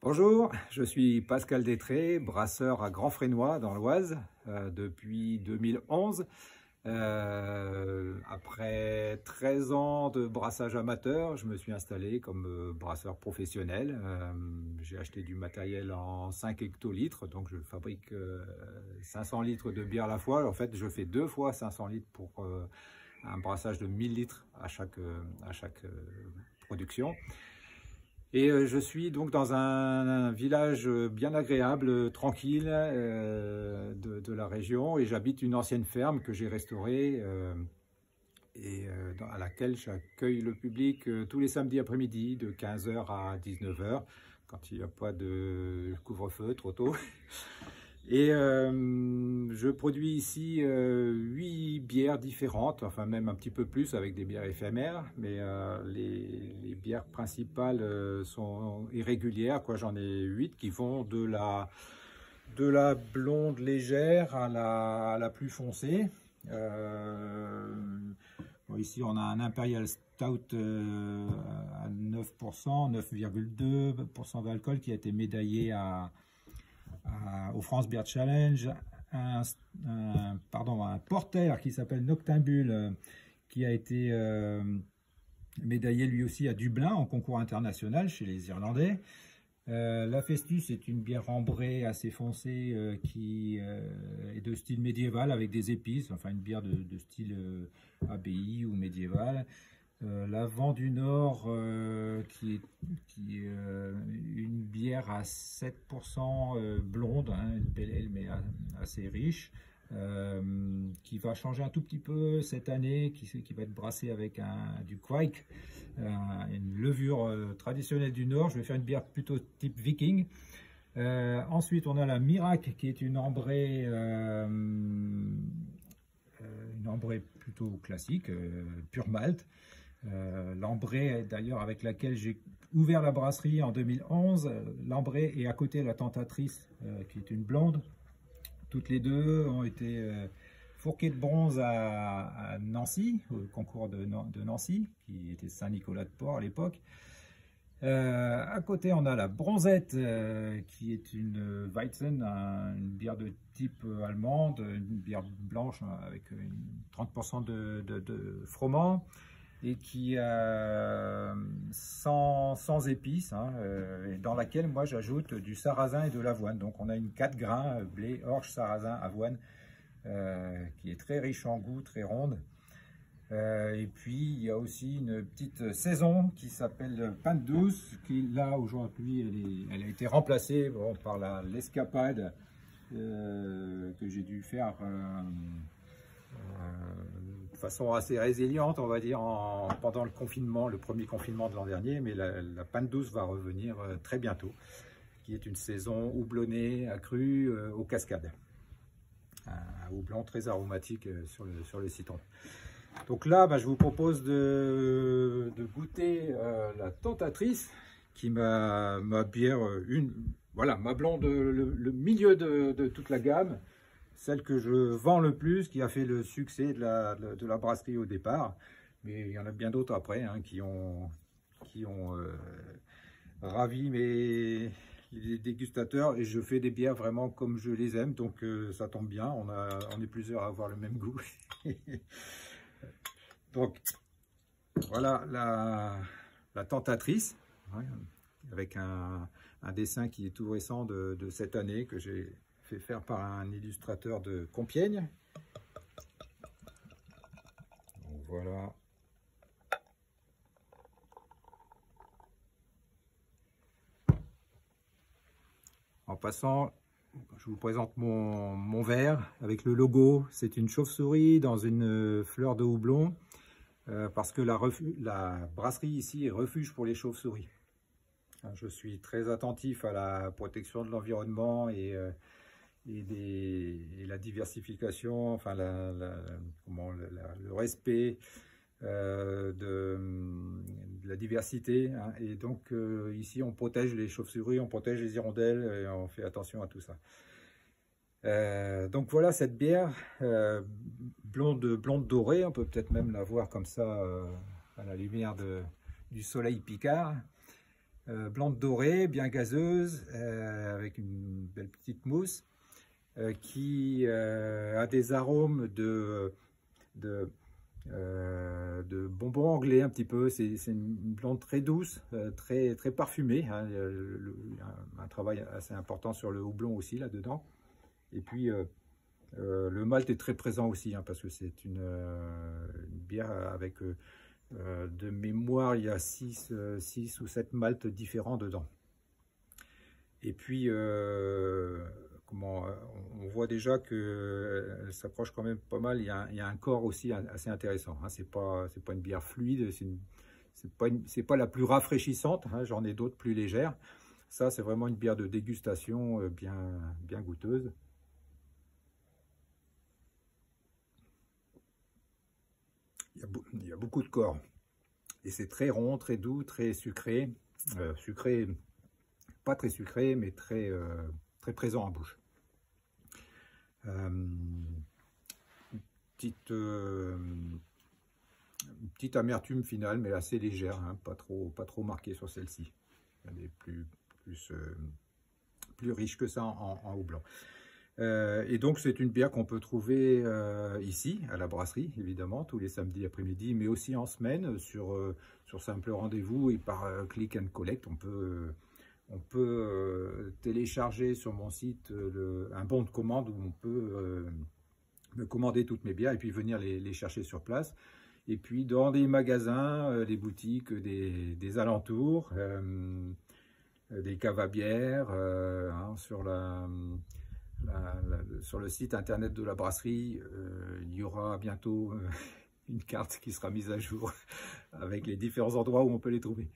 Bonjour, je suis Pascal Détré, brasseur à Grand Fresnoy dans l'Oise depuis 2011. Après 13 ans de brassage amateur, je me suis installé comme brasseur professionnel. J'ai acheté du matériel en 5 hectolitres, donc je fabrique 500 litres de bière à la fois. En fait, je fais 2 fois 500 litres pour un brassage de 1000 litres à chaque production. Et je suis donc dans un village bien agréable, tranquille de la région, et j'habite une ancienne ferme que j'ai restaurée à laquelle j'accueille le public tous les samedis après-midi de 15 h à 19 h quand il n'y a pas de couvre-feu trop tôt. Et je produis ici 8 bières différentes, enfin même un petit peu plus avec des bières éphémères, mais les bières principales sont irrégulières, quoi. J'en ai 8 qui vont de la blonde légère à la plus foncée. Bon, ici on a un Imperial Stout à 9%, 9,2% d'alcool qui a été médaillé au France Beer Challenge, un porter qui s'appelle Noctambule qui a été médaillé lui aussi à Dublin en concours international chez les Irlandais. La Festus est une bière ambrée assez foncée qui est de style médiéval avec des épices, enfin une bière de style abbaye ou médiéval. La Vent du Nord qui est une bière à 7% blonde, hein, une pale ale mais assez riche, qui va changer un tout petit peu cette année, qui va être brassée avec du Quake, une levure traditionnelle du Nord. Je vais faire une bière plutôt type viking. Ensuite on a la Mirac qui est une ambrée plutôt classique, pure malt. L'ambrée d'ailleurs avec laquelle j'ai ouvert la brasserie en 2011, l'ambrée est à côté de la Tentatrice qui est une blonde. Toutes les deux ont été fourquées de bronze à Nancy, au concours de Nancy, qui était Saint-Nicolas-de-Port à l'époque. À côté on a la Bronzette qui est une Weizen, une bière de type allemande, une bière blanche avec 30% de froment, et qui sans épices, hein, et dans laquelle moi j'ajoute du sarrasin et de l'avoine. Donc on a une 4 grains, blé, orge, sarrasin, avoine, qui est très riche en goût, très ronde. Et puis il y a aussi une petite saison qui s'appelle Pinte Douce, qui là aujourd'hui elle a été remplacée par l'escapade que j'ai dû faire de façon assez résiliente, on va dire, pendant le confinement, le premier confinement de l'an dernier, mais la Pinte Douce va revenir très bientôt, qui est une saison houblonnée, accrue aux cascades. Un houblon très aromatique sur le citron. Donc là, je vous propose de goûter la Tentatrice, qui ma bière, ma blonde, le milieu de toute la gamme, celle que je vends le plus, qui a fait le succès de la brasserie au départ. Mais il y en a bien d'autres après, hein, qui ont ravi les dégustateurs, et je fais des bières vraiment comme je les aime, donc ça tombe bien, on est plusieurs à avoir le même goût. Donc voilà la Tentatrice, ouais, avec un dessin qui est tout récent de cette année, que j'ai fait faire par un illustrateur de Compiègne. Donc voilà. En passant, je vous présente mon verre avec le logo. C'est une chauve-souris dans une fleur de houblon, parce que la brasserie ici est refuge pour les chauves-souris. Je suis très attentif à la protection de l'environnement et la diversification, enfin le respect de la diversité, hein. Et donc ici on protège les chauves-souris, on protège les hirondelles, et on fait attention à tout ça. Donc voilà cette bière blonde dorée, on peut peut-être même la voir comme ça à la lumière du soleil picard. blonde dorée, bien gazeuse, avec une belle petite mousse, qui a des arômes de bonbons anglais un petit peu. C'est une plante très douce, très parfumée, hein. Un travail assez important sur le houblon aussi là-dedans. Et puis le malt est très présent aussi, hein, parce que c'est une bière avec, de mémoire, il y a 6 ou 7 maltes différents dedans. Et puis, on voit déjà qu'elle s'approche quand même pas mal. Il y a un corps aussi assez intéressant, hein. C'est pas une bière fluide, c'est pas la plus rafraîchissante, hein. J'en ai d'autres plus légères. Ça, c'est vraiment une bière de dégustation bien goûteuse. Il y a beaucoup de corps. Et c'est très rond, très doux, très sucré. Sucré, pas très sucré, mais très présent en bouche. Petite amertume finale, mais assez légère, hein, pas trop marquée sur celle-ci. Elle est plus riche que ça en houblon. Et donc c'est une bière qu'on peut trouver ici, à la brasserie, évidemment, tous les samedis après-midi, mais aussi en semaine, sur simple rendez-vous et par click and collect. On peut télécharger sur mon site un bon de commande où on peut me commander toutes mes bières et puis venir les chercher sur place. Et puis dans des magasins, des boutiques des alentours, des caves à bière, hein, sur le site internet de la brasserie, il y aura bientôt une carte qui sera mise à jour avec les différents endroits où on peut les trouver.